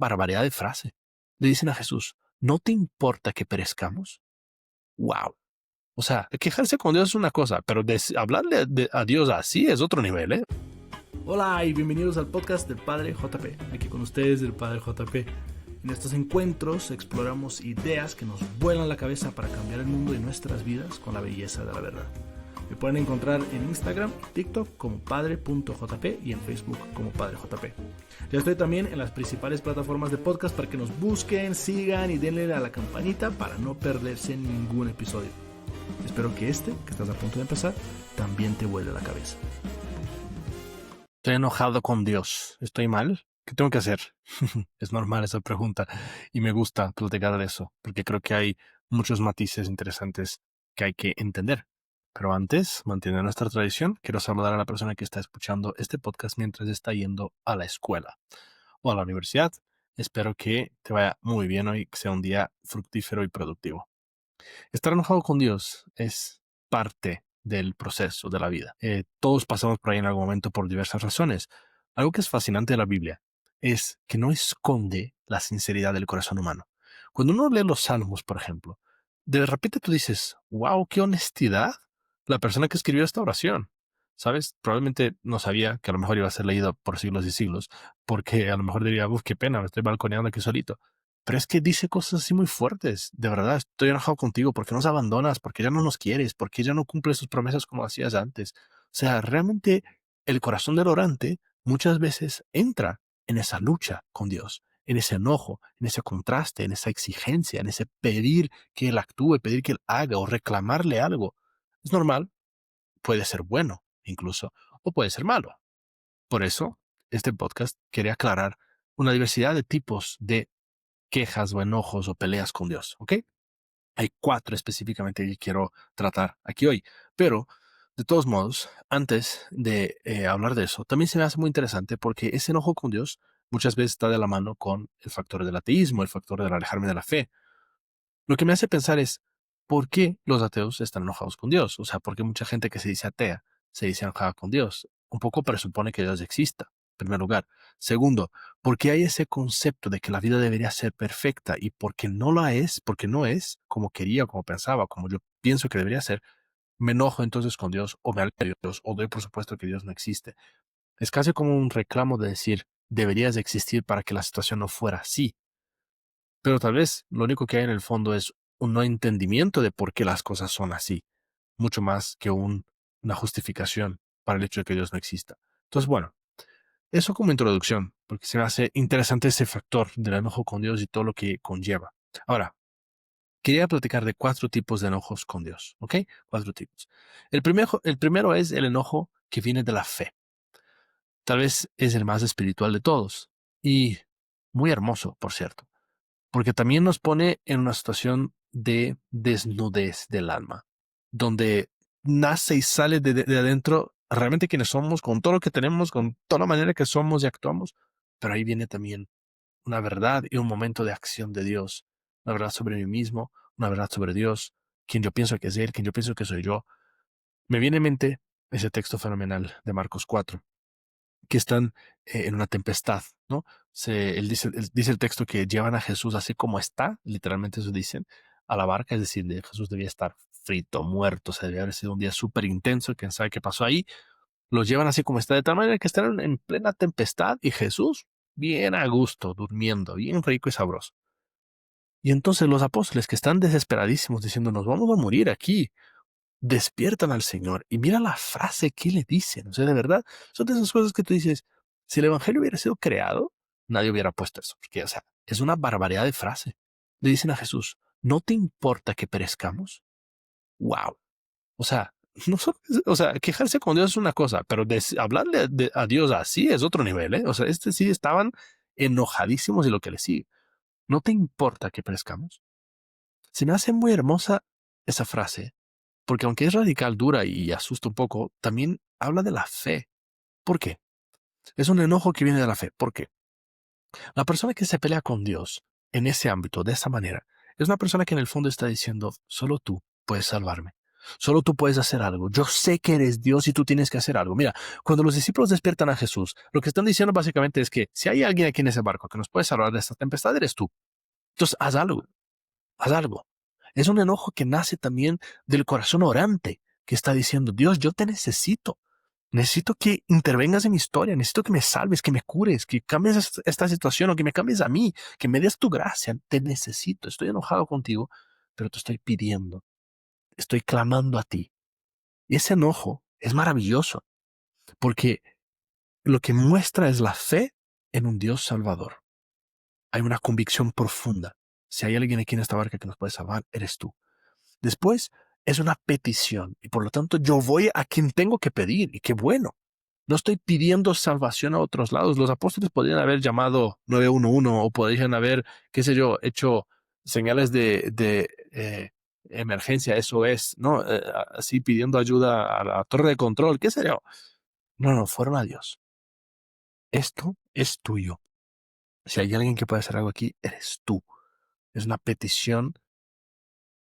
barbaridad de frase. Le dicen a Jesús, ¿no te importa que perezcamos? ¡Wow! O sea, quejarse con Dios es una cosa, pero hablarle a Dios así es otro nivel, ¿eh? Hola y bienvenidos al podcast del Padre JP. Aquí con ustedes el Padre JP. En estos encuentros exploramos ideas que nos vuelan la cabeza para cambiar el mundo y nuestras vidas con la belleza de la verdad. Me pueden encontrar en Instagram y TikTok como padre.jp y en Facebook como Padre JP. Ya estoy también en las principales plataformas de podcast para que nos busquen, sigan y denle a la campanita para no perderse ningún episodio. Espero que que estás a punto de empezar, también te vuele la cabeza. Estoy enojado con Dios. ¿Estoy mal? ¿Qué tengo que hacer? Es normal esa pregunta y me gusta platicar de eso porque creo que hay muchos matices interesantes que hay que entender. Pero antes, manteniendo nuestra tradición, quiero saludar a la persona que está escuchando este podcast mientras está yendo a la escuela o a la universidad. Espero que te vaya muy bien hoy, que sea un día fructífero y productivo. Estar enojado con Dios es parte del proceso de la vida. Todos pasamos por ahí en algún momento por diversas razones. Algo que es fascinante de la Biblia es que no esconde la sinceridad del corazón humano. Cuando uno lee los Salmos, por ejemplo, de repente tú dices, wow, qué honestidad la persona que escribió esta oración. ¿Sabes? Probablemente no sabía que a lo mejor iba a ser leído por siglos y siglos, porque a lo mejor diría, uff, qué pena, me estoy balconeando aquí solito. Pero es que dice cosas así muy fuertes. De verdad, estoy enojado contigo porque nos abandonas, porque ya no nos quieres, porque ya no cumples tus promesas como hacías antes. O sea, realmente el corazón del orante muchas veces entra en esa lucha con Dios, en ese enojo, en ese contraste, en esa exigencia, en ese pedir que Él actúe, pedir que Él haga o reclamarle algo. Es normal, puede ser bueno incluso, o puede ser malo. Por eso, este podcast quiere aclarar una diversidad de tipos de quejas o enojos o peleas con Dios, ¿ok? Hay 4 específicamente que quiero tratar aquí hoy, pero de todos modos, antes de hablar de eso, también se me hace muy interesante porque ese enojo con Dios muchas veces está de la mano con el factor del ateísmo, el factor del alejarme de la fe. Lo que me hace pensar es, ¿por qué los ateos están enojados con Dios? O sea, ¿por qué mucha gente que se dice atea se dice enojada con Dios? Un poco presupone que Dios exista, en primer lugar. Segundo, ¿por qué hay ese concepto de que la vida debería ser perfecta y porque no la es, porque no es como quería, como pensaba, como yo pienso que debería ser, me enojo entonces con Dios o me alejo de Dios o doy por supuesto que Dios no existe? Es casi como un reclamo de decir, deberías de existir para que la situación no fuera así. Pero tal vez lo único que hay en el fondo es un no entendimiento de por qué las cosas son así, mucho más que una justificación para el hecho de que Dios no exista. Entonces, bueno, eso como introducción, porque se me hace interesante ese factor del enojo con Dios y todo lo que conlleva. Ahora, quería platicar de 4 tipos de enojos con Dios, ¿ok? 4 tipos. El primero es el enojo que viene de la fe. Tal vez es el más espiritual de todos y muy hermoso, por cierto, porque también nos pone en una situación de desnudez del alma, donde nace y sale de adentro realmente quienes somos, con todo lo que tenemos, con toda la manera que somos y actuamos, pero ahí viene también una verdad y un momento de acción de Dios, una verdad sobre mí mismo, una verdad sobre Dios, quien yo pienso que es Él, quien yo pienso que soy yo. Me viene en mente ese texto fenomenal de Marcos 4 que están en una tempestad, ¿no? Él dice el texto que llevan a Jesús así como está, literalmente eso dicen, a la barca, es decir, Jesús debía estar frito, muerto, o sea, debía haber sido un día súper intenso, quién sabe qué pasó ahí, los llevan así como está, de tal manera que están en plena tempestad y Jesús bien a gusto, durmiendo, bien rico y sabroso. Y entonces los apóstoles que están desesperadísimos diciendo, nos vamos a morir aquí, despiertan al Señor y mira la frase que le dicen. O sea, de verdad, son de esas cosas que tú dices, si el Evangelio hubiera sido creado, nadie hubiera puesto eso. Porque, o sea, es una barbaridad de frase. Le dicen a Jesús, ¿no te importa que perezcamos? ¡Wow! O sea, no o sea, quejarse con Dios es una cosa, pero hablarle a Dios así es otro nivel, ¿eh? O sea, sí estaban enojadísimos de lo que le sigue. ¿No te importa que perezcamos? Se me hace muy hermosa esa frase porque aunque es radical, dura y asusta un poco, también habla de la fe. ¿Por qué? Es un enojo que viene de la fe. ¿Por qué? La persona que se pelea con Dios en ese ámbito, de esa manera, es una persona que en el fondo está diciendo, solo tú puedes salvarme. Solo tú puedes hacer algo. Yo sé que eres Dios y tú tienes que hacer algo. Mira, cuando los discípulos despiertan a Jesús, lo que están diciendo básicamente es que si hay alguien aquí en ese barco que nos puede salvar de esta tempestad, eres tú. Entonces, haz algo, haz algo. Es un enojo que nace también del corazón orante, que está diciendo, Dios, yo te necesito. Necesito que intervengas en mi historia, necesito que me salves, que me cures, que cambies esta situación o que me cambies a mí, que me des tu gracia. Te necesito, estoy enojado contigo, pero te estoy pidiendo, estoy clamando a ti. Y ese enojo es maravilloso, porque lo que muestra es la fe en un Dios salvador. Hay una convicción profunda. Si hay alguien aquí en esta barca que nos puede salvar, eres tú. Después es una petición y por lo tanto yo voy a quien tengo que pedir y qué bueno. No estoy pidiendo salvación a otros lados. Los apóstoles podrían haber llamado 911 o podrían haber, qué sé yo, hecho señales de emergencia, eso es, ¿no? Así pidiendo ayuda a la torre de control, qué sé yo. No, no, fueron a Dios. Esto es tuyo. Si hay alguien que puede hacer algo aquí, eres tú. Es una petición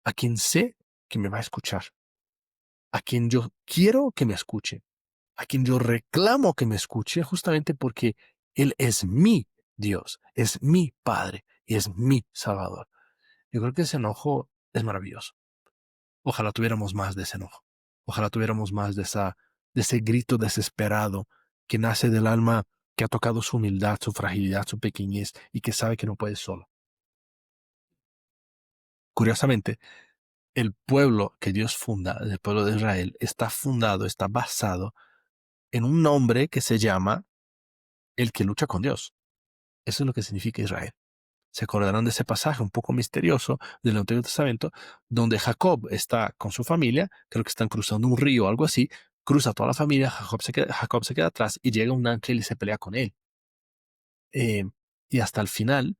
a quien sé que me va a escuchar, a quien yo quiero que me escuche, a quien yo reclamo que me escuche, justamente porque Él es mi Dios, es mi Padre y es mi Salvador. Yo creo que ese enojo es maravilloso. Ojalá tuviéramos más de ese enojo. Ojalá tuviéramos más de ese grito desesperado que nace del alma que ha tocado su humildad, su fragilidad, su pequeñez y que sabe que no puede solo. Curiosamente, el pueblo que Dios funda, el pueblo de Israel, está fundado, está basado en un nombre que se llama el que lucha con Dios. Eso es lo que significa Israel. Se acordarán de ese pasaje un poco misterioso del Antiguo Testamento, donde Jacob está con su familia, creo que están cruzando un río o algo así, cruza toda la familia, Jacob se queda atrás y llega un ángel y se pelea con él. Eh, y hasta el final,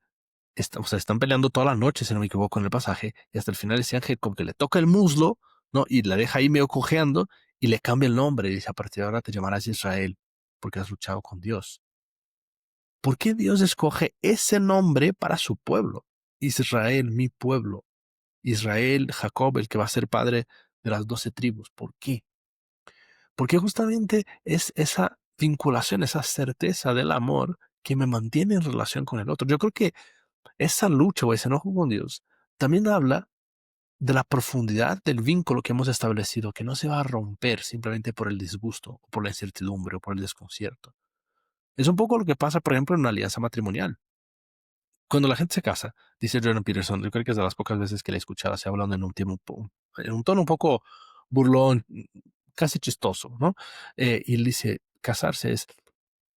o sea, están peleando toda la noche, si no me equivoco, en el pasaje, y hasta el final ese ángel como que le toca el muslo, ¿no? Y la deja ahí medio cojeando y le cambia el nombre y dice, a partir de ahora te llamarás Israel, porque has luchado con Dios. ¿Por qué Dios escoge ese nombre para su pueblo? Israel, mi pueblo. Israel, Jacob, el que va a ser padre de las 12 tribus. ¿Por qué? Porque justamente es esa vinculación, esa certeza del amor que me mantiene en relación con el otro. Yo creo que esa lucha o ese enojo con Dios también habla de la profundidad del vínculo que hemos establecido, que no se va a romper simplemente por el disgusto, o por la incertidumbre, o por el desconcierto. Es un poco lo que pasa, por ejemplo, en una alianza matrimonial. Cuando la gente se casa, dice Jordan Peterson, yo creo que es de las pocas veces que le he escuchado así hablando en un tono un poco burlón, casi chistoso, ¿no? Y él dice, casarse es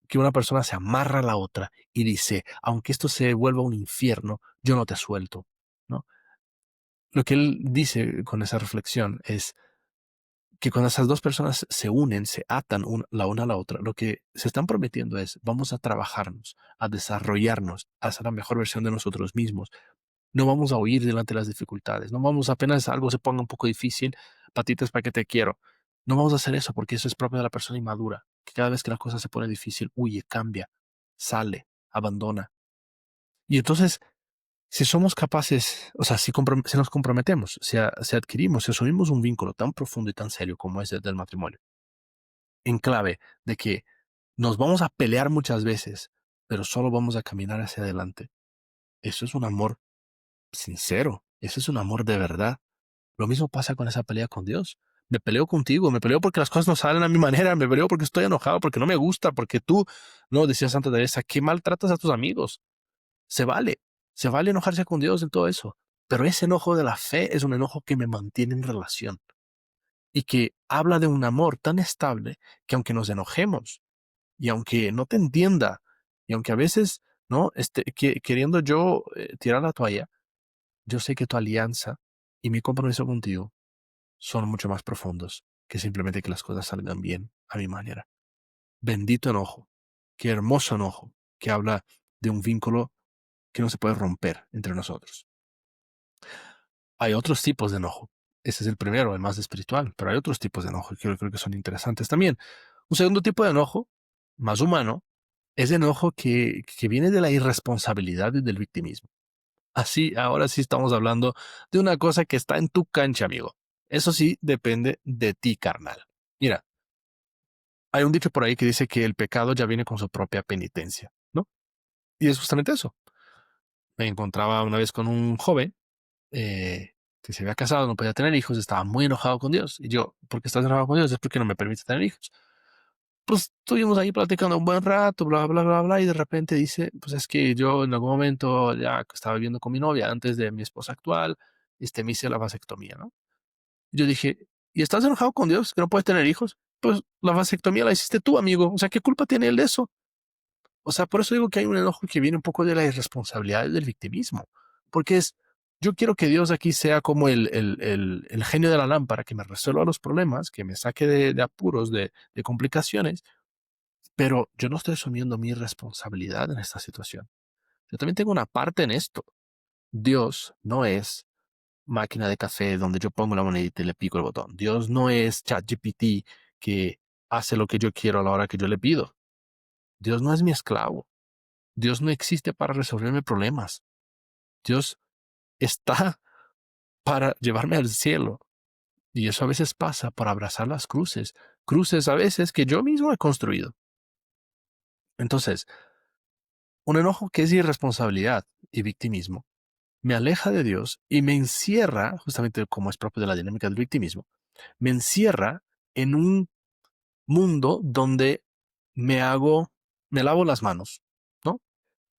que una persona se amarra a la otra y dice, aunque esto se vuelva un infierno, yo no te suelto, ¿no? Lo que él dice con esa reflexión es que cuando esas dos personas se unen, se atan la una a la otra, lo que se están prometiendo es, vamos a trabajarnos, a desarrollarnos, a ser la mejor versión de nosotros mismos. No vamos a huir delante de las dificultades. No vamos apenas algo se ponga un poco difícil, patitas para que te quiero. No vamos a hacer eso porque eso es propio de la persona inmadura, que cada vez que la cosa se pone difícil, huye, cambia, sale, abandona. Y entonces, si somos capaces, o sea, si nos comprometemos, si adquirimos, si asumimos un vínculo tan profundo y tan serio como es el del matrimonio, en clave de que nos vamos a pelear muchas veces, pero solo vamos a caminar hacia adelante. Eso es un amor sincero, eso es un amor de verdad. Lo mismo pasa con esa pelea con Dios. Me peleo contigo, me peleo porque las cosas no salen a mi manera, me peleo porque estoy enojado, porque no me gusta, porque tú, no, decía Santa Teresa, que maltratas a tus amigos. Se vale, se vale enojarse con Dios en todo eso. Pero ese enojo de la fe es un enojo que me mantiene en relación y que habla de un amor tan estable que aunque nos enojemos y aunque no te entienda y aunque a veces, ¿no? Queriendo yo tirar la toalla, yo sé que tu alianza y mi compromiso contigo son mucho más profundos que simplemente que las cosas salgan bien a mi manera. Bendito enojo, qué hermoso enojo que habla de un vínculo que no se puede romper entre nosotros. Hay otros tipos de enojo. Ese es el primero, el más espiritual, pero hay otros tipos de enojo que yo creo que son interesantes también. Un segundo tipo de enojo, más humano, es enojo que viene de la irresponsabilidad y del victimismo. Así, ahora sí estamos hablando de una cosa que está en tu cancha, amigo. Eso sí depende de ti, carnal. Mira, hay un dicho por ahí que dice que el pecado ya viene con su propia penitencia, ¿no? Y es justamente eso. Me encontraba una vez con un joven que se había casado, no podía tener hijos, estaba muy enojado con Dios. Y yo, ¿por qué estás enojado con Dios? Es porque no me permite tener hijos. Pues estuvimos ahí platicando un buen rato, bla, bla, bla, bla, y de repente dice, pues es que yo en algún momento ya estaba viviendo con mi novia antes de mi esposa actual, me hice la vasectomía, ¿no? Yo dije, ¿y estás enojado con Dios que no puedes tener hijos? Pues la vasectomía la hiciste tú, amigo. O sea, ¿qué culpa tiene él de eso? O sea, por eso digo que hay un enojo que viene un poco de la irresponsabilidad del victimismo. Porque yo quiero que Dios aquí sea como el genio de la lámpara, que me resuelva los problemas, que me saque de apuros, de complicaciones, pero yo no estoy asumiendo mi responsabilidad en esta situación. Yo también tengo una parte en esto. Dios no es máquina de café donde yo pongo la monedita y le pico el botón. Dios no es ChatGPT que hace lo que yo quiero a la hora que yo le pido. Dios no es mi esclavo. Dios no existe para resolverme problemas. Dios está para llevarme al cielo. Y eso a veces pasa por abrazar las cruces. Cruces a veces que yo mismo he construido. Entonces, un enojo que es irresponsabilidad y victimismo me aleja de Dios y me encierra, justamente como es propio de la dinámica del victimismo, me encierra en un mundo donde me hago, me lavo las manos, ¿no?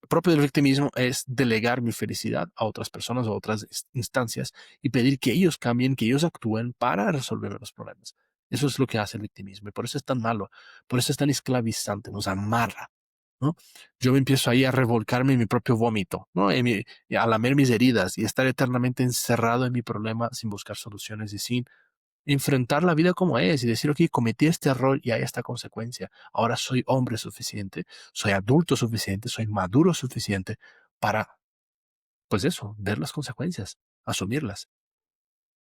Propio del victimismo es delegar mi felicidad a otras personas o a otras instancias y pedir que ellos cambien, que ellos actúen para resolver los problemas. Eso es lo que hace el victimismo y por eso es tan malo, por eso es tan esclavizante, nos amarra, ¿no? Yo me empiezo ahí a revolcarme en mi propio vómito, ¿no? A lamer mis heridas y estar eternamente encerrado en mi problema sin buscar soluciones y sin enfrentar la vida como es y decir, ok, cometí este error y hay esta consecuencia. Ahora soy hombre suficiente, soy adulto suficiente, soy maduro suficiente para, pues eso, ver las consecuencias, asumirlas.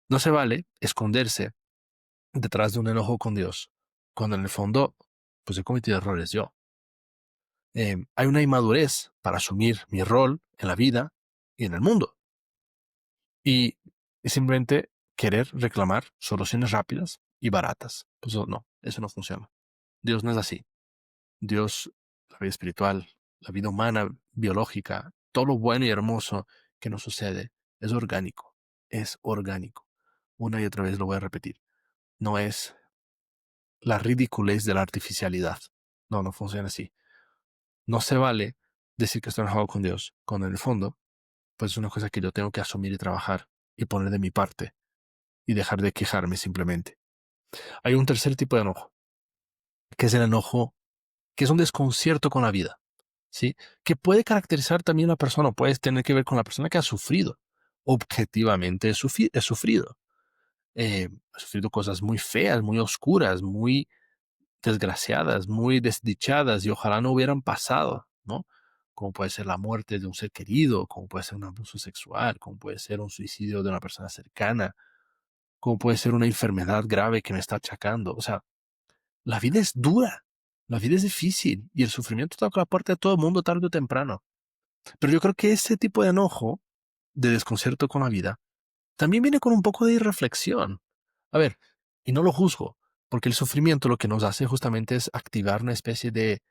No se vale esconderse detrás de un enojo con Dios, cuando en el fondo, pues he cometido errores yo. Hay una inmadurez para asumir mi rol en la vida y en el mundo. Y es simplemente querer reclamar soluciones rápidas y baratas. Pues no, eso no funciona. Dios no es así. Dios, la vida espiritual, la vida humana, biológica, todo lo bueno y hermoso que nos sucede es orgánico. Es orgánico. Una y otra vez lo voy a repetir. No es la ridiculez de la artificialidad. No, no funciona así. No se vale decir que estoy enojado con Dios, cuando en el fondo, pues es una cosa que yo tengo que asumir y trabajar y poner de mi parte y dejar de quejarme simplemente. Hay un tercer tipo de enojo, que es el enojo que es un desconcierto con la vida, ¿sí? Que puede caracterizar también a la persona, puede tener que ver con la persona que ha sufrido. Objetivamente he sufrido. He sufrido cosas muy feas, muy oscuras, muy desgraciadas, muy desdichadas y ojalá no hubieran pasado, ¿no? Como puede ser la muerte de un ser querido, como puede ser un abuso sexual, como puede ser un suicidio de una persona cercana, como puede ser una enfermedad grave que me está achacando. O sea, la vida es dura, la vida es difícil y el sufrimiento toca la puerta de todo el mundo tarde o temprano. Pero yo creo que ese tipo de enojo, de desconcierto con la vida, también viene con un poco de irreflexión. A ver, y no lo juzgo, porque el sufrimiento lo que nos hace justamente es activar una especie de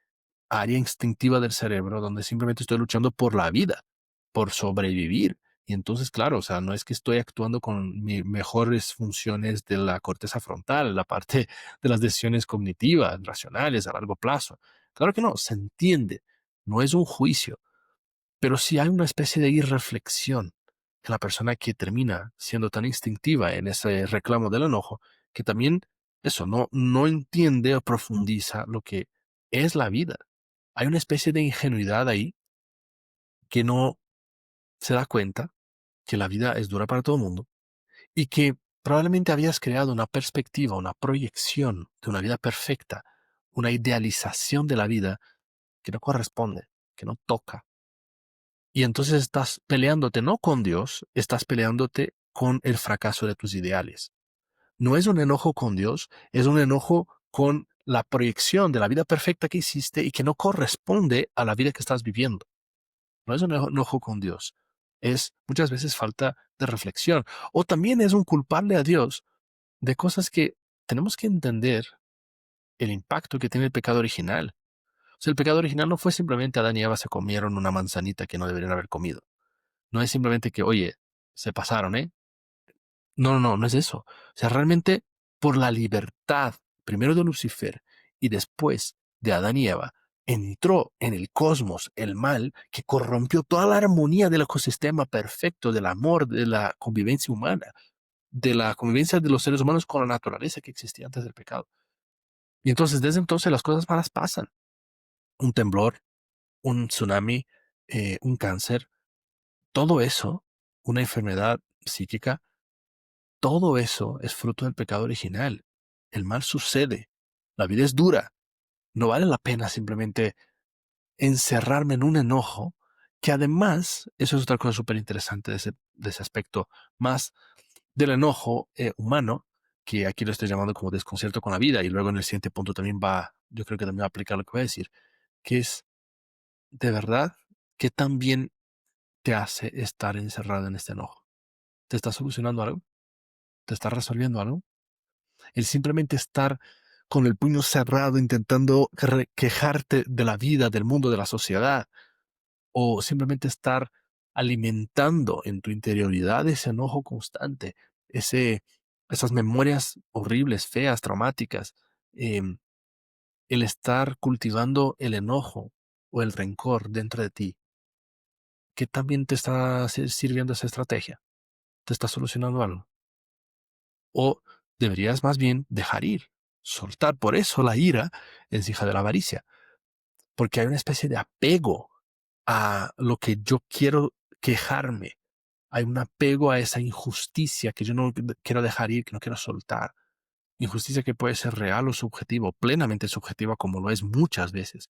área instintiva del cerebro donde simplemente estoy luchando por la vida, por sobrevivir. Y entonces, claro, o sea, no es que estoy actuando con mis mejores funciones de la corteza frontal, la parte de las decisiones cognitivas, racionales a largo plazo. Claro que no, se entiende, no es un juicio, pero sí hay una especie de irreflexión en la persona que termina siendo tan instintiva en ese reclamo del enojo, que también eso no entiende o profundiza lo que es la vida. Hay una especie de ingenuidad ahí que no se da cuenta que la vida es dura para todo el mundo y que probablemente habías creado una perspectiva, una proyección de una vida perfecta, una idealización de la vida que no corresponde, que no toca. Y entonces estás peleándote no con Dios, estás peleándote con el fracaso de tus ideales. No es un enojo con Dios, es un enojo con la proyección de la vida perfecta que hiciste y que no corresponde a la vida que estás viviendo. No es un enojo con Dios, es muchas veces falta de reflexión. O también es un culparle a Dios de cosas que tenemos que entender el impacto que tiene el pecado original. O sea, el pecado original no fue simplemente Adán y Eva se comieron una manzanita que no deberían haber comido. No es simplemente que, oye, se pasaron, ¿eh? No, no, no, no es eso. O sea, realmente por la libertad, primero de Lucifer y después de Adán y Eva, entró en el cosmos el mal que corrompió toda la armonía del ecosistema perfecto, del amor, de la convivencia humana, de la convivencia de los seres humanos con la naturaleza que existía antes del pecado. Y entonces, desde entonces, las cosas malas pasan. Un temblor, un tsunami, un cáncer, todo eso, una enfermedad psíquica, todo eso es fruto del pecado original. El mal sucede. La vida es dura. No vale la pena simplemente encerrarme en un enojo, que además, eso es otra cosa súper interesante de ese aspecto, más del enojo humano, que aquí lo estoy llamando como desconcierto con la vida, y luego en el siguiente punto también va, yo creo que también va a aplicar lo que voy a decir, que es, de verdad, ¿qué tan bien te hace estar encerrado en este enojo? ¿Te está solucionando algo? ¿Te está resolviendo algo? El simplemente estar con el puño cerrado intentando quejarte de la vida, del mundo, de la sociedad, o simplemente estar alimentando en tu interioridad ese enojo constante, ese, esas memorias horribles, feas, traumáticas, em, el estar cultivando el enojo o el rencor dentro de ti. ¿Qué también te está sirviendo esa estrategia? ¿Te está solucionando algo? O deberías más bien dejar ir, soltar. Por eso la ira es hija de la avaricia, porque hay una especie de apego a lo que yo quiero quejarme. Hay un apego a esa injusticia que yo no quiero dejar ir, que no quiero soltar. Injusticia que puede ser real o subjetivo, plenamente subjetiva como lo es muchas veces.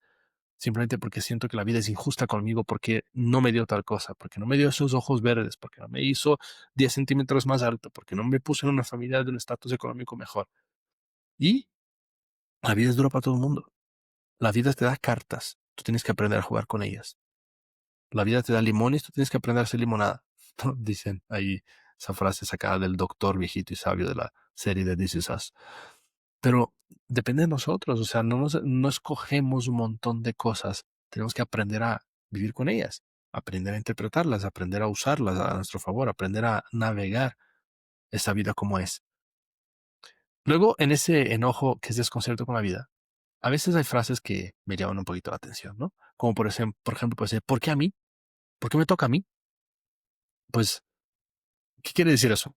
Simplemente porque siento que la vida es injusta conmigo porque no me dio tal cosa, porque no me dio esos ojos verdes, porque no me hizo 10 centímetros más alto, porque no me puso en una familia de un estatus económico mejor. Y la vida es dura para todo el mundo. La vida te da cartas, tú tienes que aprender a jugar con ellas. La vida te da limones, tú tienes que aprender a hacer limonada. Dicen ahí esa frase sacada del doctor viejito y sabio de la serie de This Is Us. Pero depende de nosotros, o sea, no escogemos un montón de cosas, tenemos que aprender a vivir con ellas, aprender a interpretarlas, aprender a usarlas a nuestro favor, aprender a navegar esa vida como es. Luego, en ese enojo que es desconcierto con la vida, a veces hay frases que me llaman un poquito la atención, ¿no? Como por ejemplo, puede ser, ¿por qué a mí? ¿Por qué me toca a mí? Pues, ¿qué quiere decir eso?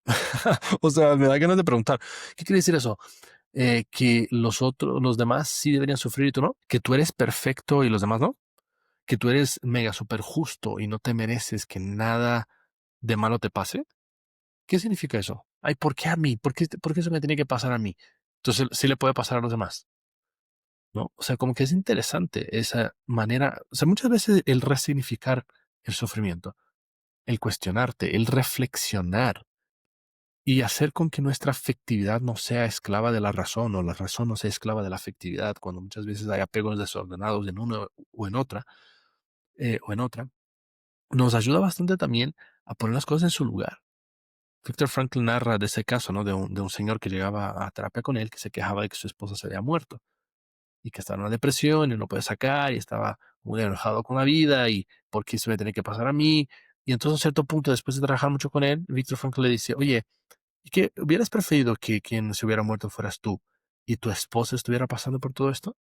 O sea, me da ganas de preguntar, ¿qué quiere decir eso? Que los demás sí deberían sufrir y tú no, que tú eres perfecto y los demás no, que tú eres mega super justo y no te mereces que nada de malo te pase. ¿Qué significa eso? Ay, ¿por qué a mí? ¿Por qué eso me tiene que pasar a mí? Entonces sí le puede pasar a los demás, ¿no? O sea, como que es interesante esa manera, o sea, muchas veces el resignificar el sufrimiento, el cuestionarte, el reflexionar y hacer con que nuestra afectividad no sea esclava de la razón o la razón no sea esclava de la afectividad, cuando muchas veces hay apegos desordenados en una o en otra, nos ayuda bastante también a poner las cosas en su lugar. Viktor Frankl narra de ese caso, ¿no? De un señor que llegaba a terapia con él, que se quejaba de que su esposa se había muerto y que estaba en una depresión y no puede sacar y estaba muy enojado con la vida y por qué eso me tiene que pasar a mí. Y entonces a cierto punto, después de trabajar mucho con él, Viktor Frankl le dice, oye, ¿y qué hubieras preferido que quien se hubiera muerto fueras tú y tu esposa estuviera pasando por todo esto?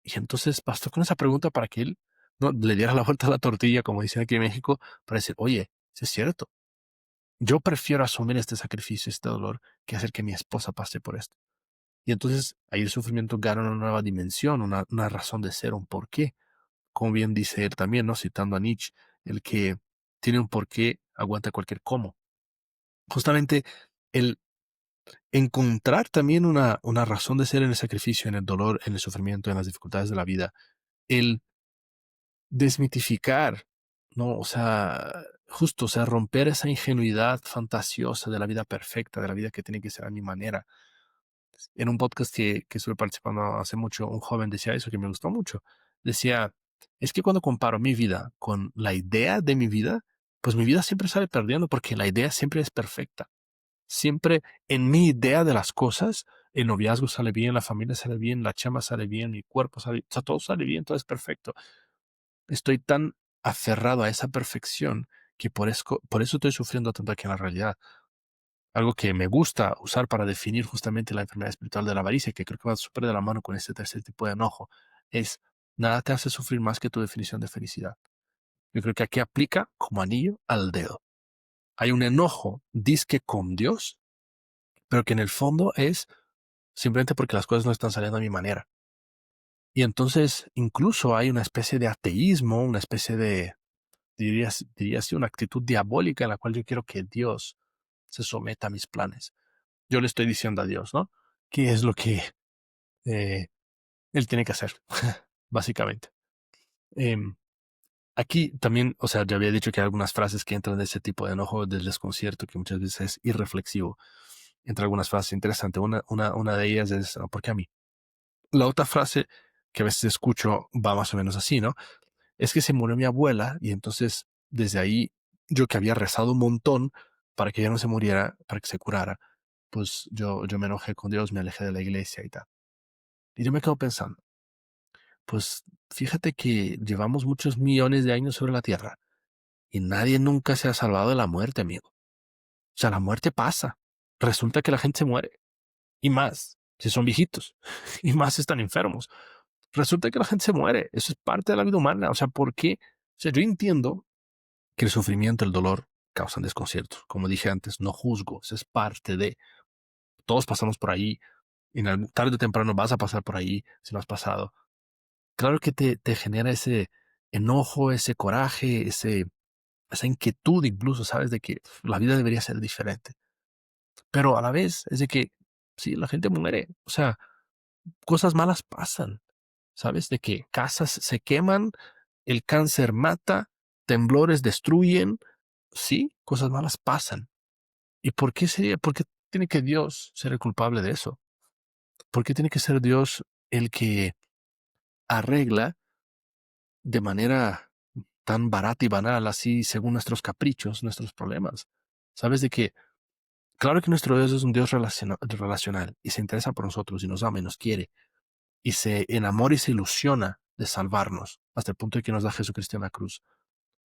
Y entonces bastó con esa pregunta para que él no le diera la vuelta a la tortilla, como dicen aquí en México, para decir, oye, sí es cierto, yo prefiero asumir este sacrificio, este dolor, que hacer que mi esposa pase por esto. Y entonces ahí el sufrimiento gana una nueva dimensión, una razón de ser, un porqué. Como bien dice él también, ¿no? Citando a Nietzsche, el que tiene un porqué aguanta cualquier cómo. Justamente el encontrar también una razón de ser en el sacrificio, en el dolor, en el sufrimiento, en las dificultades de la vida, el desmitificar, ¿no? O sea, justo, o sea, romper esa ingenuidad fantasiosa de la vida perfecta, de la vida que tiene que ser a mi manera. En un podcast que estuve participando hace mucho, un joven decía eso que me gustó mucho. Decía, es que cuando comparo mi vida con la idea de mi vida, pues mi vida siempre sale perdiendo porque la idea siempre es perfecta. siempre en mi idea de las cosas, el noviazgo sale bien, la familia sale bien, la chama sale bien, mi cuerpo sale, o sea, todo sale bien, todo es perfecto. Estoy tan aferrado a esa perfección que por eso estoy sufriendo tanto aquí en la realidad. Algo que me gusta usar para definir justamente la enfermedad espiritual de la avaricia, que creo que va súper de la mano con este tercer tipo de enojo, es nada te hace sufrir más que tu definición de felicidad. Yo creo que aquí aplica como anillo al dedo. Hay un enojo, disque con Dios, pero que en el fondo es simplemente porque las cosas no están saliendo a mi manera. Y entonces incluso hay una especie de ateísmo, una especie de, diría así, una actitud diabólica en la cual yo quiero que Dios se someta a mis planes. Yo le estoy diciendo a Dios, ¿no? ¿Qué es lo que eh, Él tiene que hacer? Básicamente. Em, Aquí también, o sea, ya había dicho que hay algunas frases que entran de ese tipo de enojo, del desconcierto, que muchas veces es irreflexivo. Entre algunas frases interesantes. Una de ellas es, "Ah, ¿por qué a mí?". La otra frase que a veces escucho va más o menos así, ¿no? Es que se murió mi abuela y entonces desde ahí yo que había rezado un montón para que ella no se muriera, para que se curara, pues yo me enojé con Dios, me alejé de la iglesia y tal. Y yo me quedo pensando, pues fíjate que llevamos muchos millones de años sobre la tierra y nadie nunca se ha salvado de la muerte, amigo. O sea, la muerte pasa. Resulta que la gente se muere. Y más, si son viejitos. Y más si están enfermos. Resulta que la gente se muere. Eso es parte de la vida humana. O sea, ¿por qué? O sea, yo entiendo que el sufrimiento, el dolor causan desconciertos. Como dije antes, no juzgo. Eso es parte de. Todos pasamos por ahí. Y tarde o temprano vas a pasar por ahí si no has pasado. Claro que te genera ese enojo, ese coraje, esa inquietud incluso, ¿sabes? De que la vida debería ser diferente. Pero a la vez es de que, sí, la gente muere. O sea, cosas malas pasan, ¿sabes? De que casas se queman, el cáncer mata, temblores destruyen. Sí, cosas malas pasan. ¿Y por qué tiene que Dios ser el culpable de eso? ¿Por qué tiene que ser Dios el que arregla de manera tan barata y banal, así según nuestros caprichos, nuestros problemas? ¿Sabes de que claro que nuestro Dios es un Dios relacional y se interesa por nosotros y nos ama y nos quiere y se enamora y se ilusiona de salvarnos hasta el punto de que nos da Jesucristo en la cruz?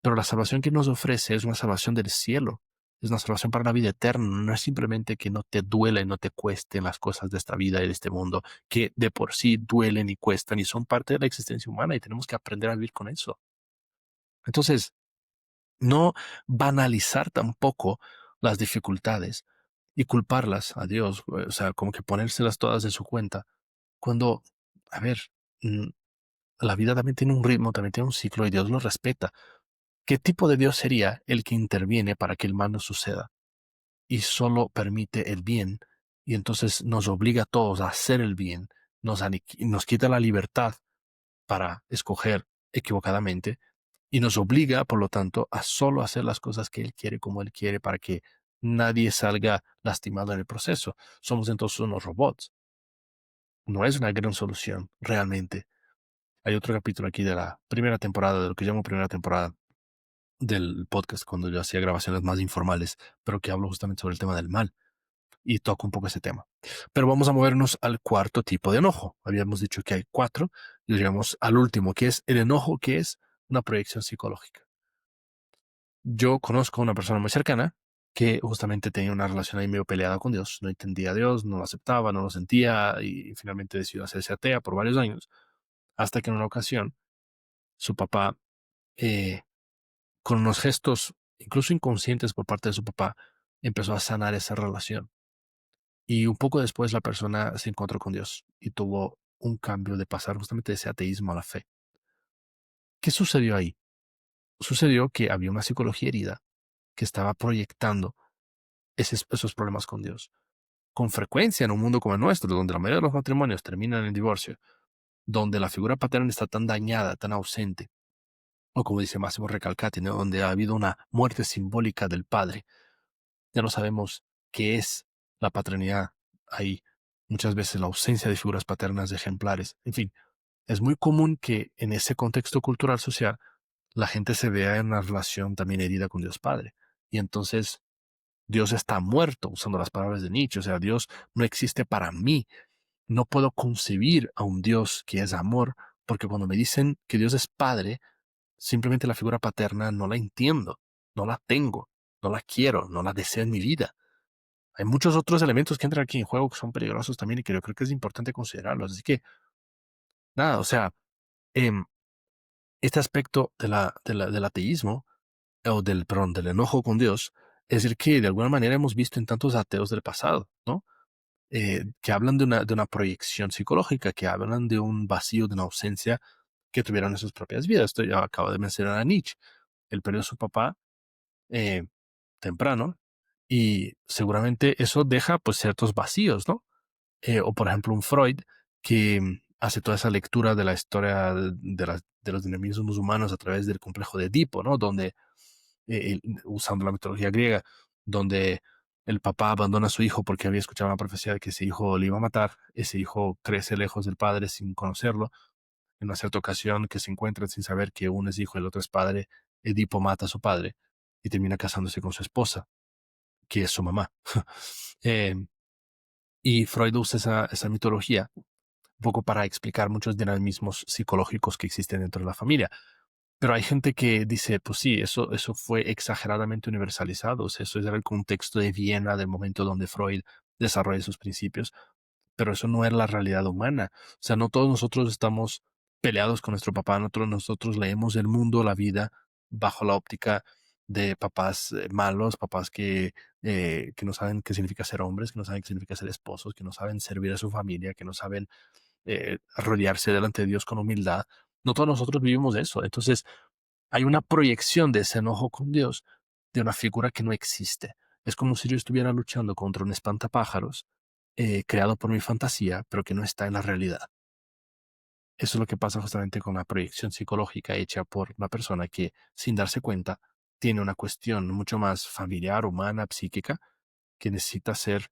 Pero la salvación que nos ofrece es una salvación del cielo, es una salvación para la vida eterna, no es simplemente que no te duele, no te cuesten las cosas de esta vida y de este mundo, que de por sí duelen y cuestan y son parte de la existencia humana y tenemos que aprender a vivir con eso. Entonces, no banalizar tampoco las dificultades y culparlas a Dios, o sea, como que ponérselas todas de su cuenta, cuando, a ver, mm, la vida también tiene un ritmo, también tiene un ciclo y Dios lo respeta. ¿Qué tipo de Dios sería el que interviene para que el mal no suceda y solo permite el bien y entonces nos obliga a todos a hacer el bien, nos quita la libertad para escoger equivocadamente y nos obliga, por lo tanto, a solo hacer las cosas que Él quiere como Él quiere para que nadie salga lastimado en el proceso? Somos entonces unos robots. No es una gran solución, realmente. Hay otro capítulo aquí de la primera temporada, de lo que llamo primera temporada del podcast, cuando yo hacía grabaciones más informales, pero que hablo justamente sobre el tema del mal y toco un poco ese tema. Pero vamos a movernos al cuarto tipo de enojo. Habíamos dicho que hay cuatro y llegamos al último, que es el enojo, que es una proyección psicológica. Yo conozco a una persona muy cercana que justamente tenía una relación ahí medio peleada con Dios, no entendía a Dios, no lo aceptaba, no lo sentía y finalmente decidió hacerse atea por varios años, hasta que en una ocasión su papá, eh, con unos gestos incluso inconscientes por parte de su papá, empezó a sanar esa relación. Y un poco después la persona se encontró con Dios y tuvo un cambio de pasar justamente de ese ateísmo a la fe. ¿Qué sucedió ahí? Sucedió que había una psicología herida que estaba proyectando esos problemas con Dios. Con frecuencia en un mundo como el nuestro, donde la mayoría de los matrimonios terminan en divorcio, donde la figura paterna está tan dañada, tan ausente, o como dice Máximo Recalcati, ¿no?, donde ha habido una muerte simbólica del padre. Ya no sabemos qué es la paternidad. Hay muchas veces la ausencia de figuras paternas ejemplares. En fin, es muy común que en ese contexto cultural social la gente se vea en una relación también herida con Dios Padre. Y entonces Dios está muerto, usando las palabras de Nietzsche. O sea, Dios no existe para mí. No puedo concebir a un Dios que es amor, porque cuando me dicen que Dios es padre, simplemente la figura paterna no la entiendo, no la tengo, no la quiero, no la deseo en mi vida. Hay muchos otros elementos que entran aquí en juego que son peligrosos también y que yo creo que es importante considerarlos. Así que, nada, o sea, em, este aspecto del ateísmo, o perdón, del enojo con Dios, es decir, que de alguna manera hemos visto en tantos ateos del pasado, ¿no? Que hablan de una proyección psicológica, que hablan de un vacío, de una ausencia que tuvieron en sus propias vidas. Esto ya acabo de mencionar a Nietzsche. Él perdió a su papá eh, temprano y seguramente eso deja pues ciertos vacíos, ¿no? O por ejemplo un Freud que hace toda esa lectura de la historia de los dinamismos humanos a través del complejo de Edipo, ¿no? Donde, usando la mitología griega, donde el papá abandona a su hijo porque había escuchado una profecía de que ese hijo le iba a matar, ese hijo crece lejos del padre sin conocerlo, en una cierta ocasión que se encuentran sin saber que uno es hijo y el otro es padre, Edipo mata a su padre y termina casándose con su esposa, que es su mamá. Eh, y Freud usa esa mitología un poco para explicar muchos dinamismos psicológicos que existen dentro de la familia. Pero hay gente que dice, pues sí, eso fue exageradamente universalizado. O sea, eso era el contexto de Viena del momento donde Freud desarrolla sus principios, pero eso no es la realidad humana. O sea, no todos nosotros estamos peleados con nuestro papá, nosotros leemos el mundo, la vida, bajo la óptica de papás malos, papás que no saben qué significa ser hombres, que no saben qué significa ser esposos, que no saben servir a su familia, que no saben rodearse delante de Dios con humildad. No todos nosotros vivimos eso. Entonces, hay una proyección de ese enojo con Dios de una figura que no existe. Es como si yo estuviera luchando contra un espantapájaros creado por mi fantasía, pero que no está en la realidad. Eso es lo que pasa justamente con la proyección psicológica hecha por una persona que, sin darse cuenta, tiene una cuestión mucho más familiar, humana, psíquica, que necesita ser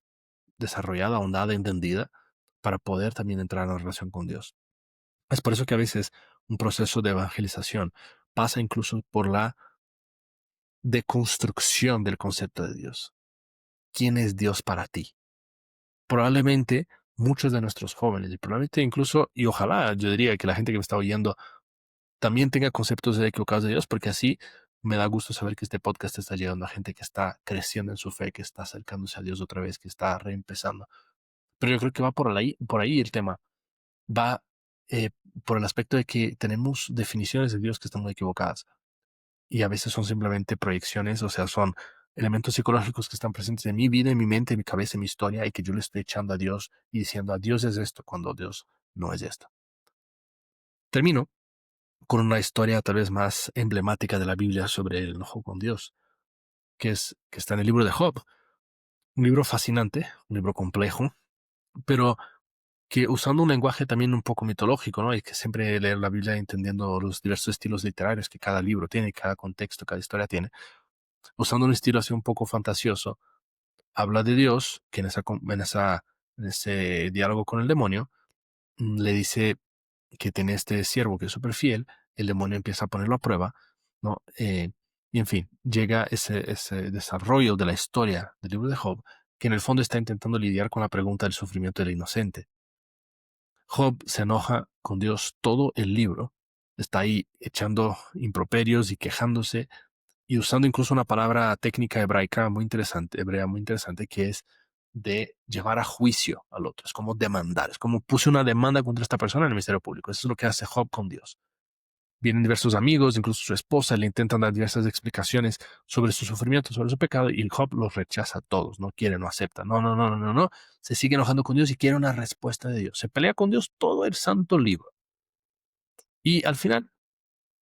desarrollada, ahondada, entendida, para poder también entrar en la relación con Dios. Es por eso que a veces un proceso de evangelización pasa incluso por la deconstrucción del concepto de Dios. ¿Quién es Dios para ti? Probablemente muchos de nuestros jóvenes, y probablemente incluso, y ojalá yo diría que la gente que me está oyendo también tenga conceptos equivocados de Dios, porque así me da gusto saber que este podcast está llegando a gente que está creciendo en su fe, que está acercándose a Dios otra vez, que está reempezando. Pero yo creo que va por ahí el tema. Va eh, por el aspecto de que tenemos definiciones de Dios que están muy equivocadas y a veces son simplemente proyecciones, o sea, son elementos psicológicos que están presentes en mi vida, en mi mente, en mi cabeza, en mi historia y que yo le estoy echando a Dios y diciendo a Dios es esto cuando Dios no es esto. Termino con una historia tal vez más emblemática de la Biblia sobre el enojo con Dios, que está en el libro de Job. Un libro fascinante, un libro complejo, pero que usando un lenguaje también un poco mitológico, ¿no? Y que siempre leer la Biblia entendiendo los diversos estilos literarios que cada libro tiene, cada contexto, cada historia tiene, usando un estilo así un poco fantasioso, habla de Dios, que en ese diálogo con el demonio, le dice que tiene este siervo que es súper fiel, el demonio empieza a ponerlo a prueba, ¿no? Y en fin, llega ese desarrollo de la historia del libro de Job, que en el fondo está intentando lidiar con la pregunta del sufrimiento del inocente. Job se enoja con Dios todo el libro, está ahí echando improperios y quejándose y usando incluso una palabra técnica hebraica muy interesante, hebrea muy interesante, que es de llevar a juicio al otro. Es como demandar, es como puse una demanda contra esta persona en el ministerio público. Eso es lo que hace Job con Dios. Vienen diversos amigos, incluso su esposa, le intentan dar diversas explicaciones sobre su sufrimiento, sobre su pecado, y Job los rechaza a todos, no quiere, no acepta, no, no, no, no, no, no, se sigue enojando con Dios y quiere una respuesta de Dios. Se pelea con Dios todo el santo libro. Y al final,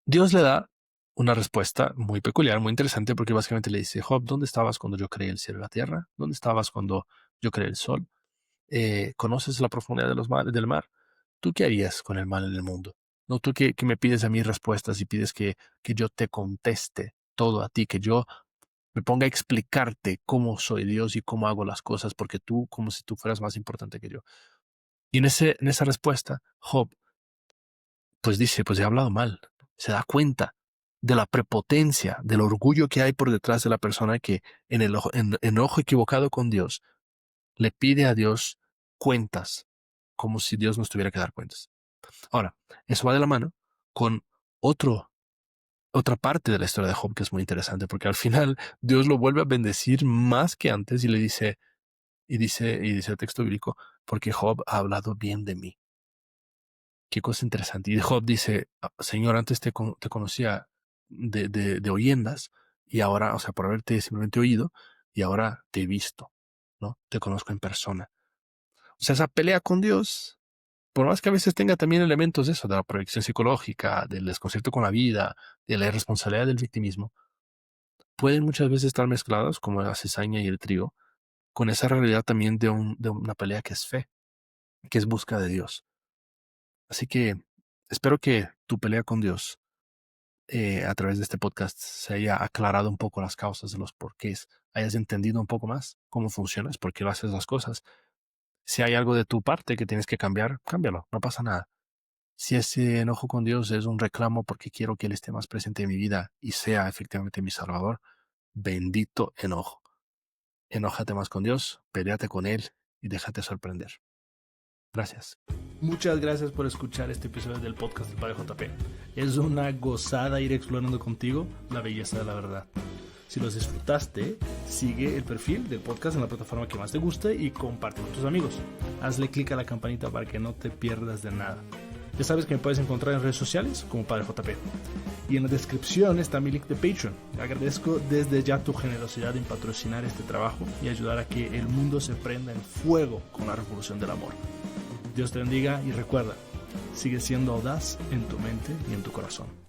Dios le da una respuesta muy peculiar, muy interesante, porque básicamente le dice, Job, ¿dónde estabas cuando yo creé el cielo y la tierra? ¿Dónde estabas cuando yo creé el sol? ¿Conoces la profundidad de los mares, del mar? ¿Tú qué harías con el mal en el mundo? No tú que me pides a mí respuestas y pides que yo te conteste todo a ti, que yo me ponga a explicarte cómo soy Dios y cómo hago las cosas, porque tú, como si tú fueras más importante que yo. Y en esa respuesta, Job, pues dice, pues he hablado mal, se da cuenta. de la prepotencia, del orgullo que hay por detrás de la persona que en el enojo equivocado con Dios le pide a Dios cuentas, como si Dios nos tuviera que dar cuentas. Ahora, eso va de la mano con otra parte de la historia de Job que es muy interesante, porque al final Dios lo vuelve a bendecir más que antes y le dice, y dice el texto bíblico, porque Job ha hablado bien de mí. Qué cosa interesante. Y Job dice, Señor, antes te conocía de oyendas, y ahora, o sea, por haberte simplemente oído, y ahora te he visto, ¿no? Te conozco en persona. O sea, esa pelea con Dios, por más que a veces tenga también elementos de eso, de la proyección psicológica, del desconcierto con la vida, de la irresponsabilidad del victimismo, pueden muchas veces estar mezclados, como la cizaña y el trigo, con esa realidad también de una pelea que es fe, que es busca de Dios. Así que espero que tu pelea con Dios a través de este podcast se haya aclarado un poco las causas de los porqués, hayas entendido un poco más cómo funcionas, por qué lo haces las cosas. Si hay algo de tu parte que tienes que cambiar, cámbialo, no pasa nada. Si ese enojo con Dios es un reclamo porque quiero que Él esté más presente en mi vida y sea efectivamente mi Salvador, bendito enojo. Enójate más con Dios, peleate con Él y déjate sorprender. Gracias. Muchas gracias por escuchar este episodio del podcast del Padre JP. Es una gozada ir explorando contigo la belleza de la verdad. Si los disfrutaste, sigue el perfil del podcast en la plataforma que más te guste y comparte con tus amigos. Hazle clic a la campanita para que no te pierdas de nada. Ya sabes que me puedes encontrar en redes sociales como Padre JP. Y en la descripción está mi link de Patreon. Agradezco desde ya tu generosidad en patrocinar este trabajo y ayudar a que el mundo se prenda en fuego con la revolución del amor. Dios te bendiga y recuerda, sigue siendo audaz en tu mente y en tu corazón.